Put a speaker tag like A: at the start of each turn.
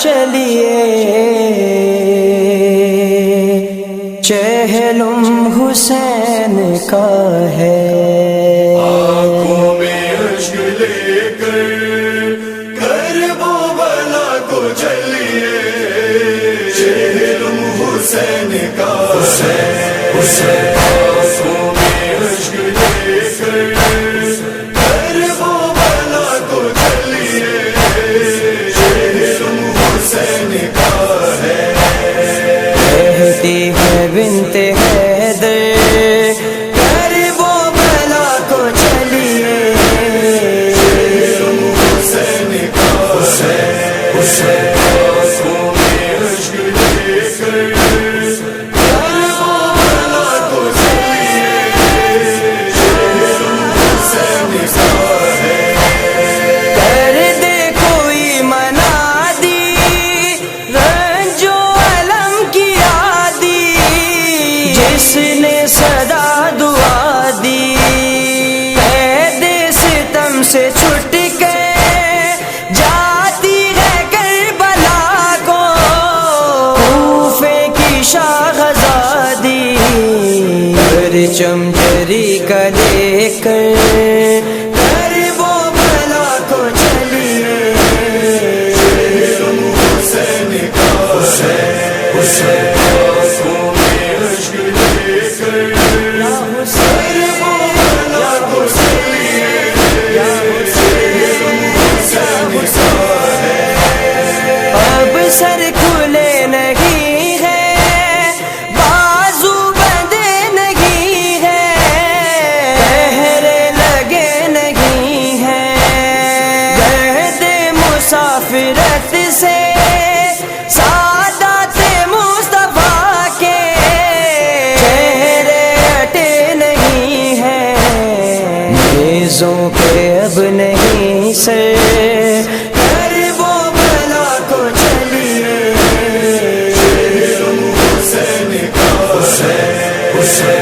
A: چلیے چہلم حسین کا ہے،
B: آنکھوں میں اشک لے کر کربلا کو چلیے، چہلم حسین کا ہے، آنکھوں میں اشک لے کر کربلا کو چلیے، چہلم حسین کا ہے۔
A: کہتی ہے بنت حیدر کربلا کو چلیے،
B: چہلم حسین کا ہے، آنکھوں میں اشک لے کر کربلا کو چلیے، چہلم حسین کا ہے۔
A: کر دے کوئی منادی رنج و علم کی عادی، جس نے صدا دعا دی، قید ستم سے چھٹ کے جاتی ہے کربلا کو، کوفے کی شاہزادی، پرچم جری کا لے کر کربلا کو چلیے،
B: چہلم حسین کا ہے، آنکھوں میں اشک لے کر کربلا کو چلیے، چہلم حسین کا ہے۔
A: اب سر کھلے نہیں ہے، بازو بندے نہیں ہے، پہرے لگے نہیں ہے، گرد مسافرت سے سعادت مصطفیٰ کے چہرے ہٹے نہیں ہیں، نیزوں پہ اب نہیں سر کربلا کو چلیے،
B: چہلم حسین کا ہے،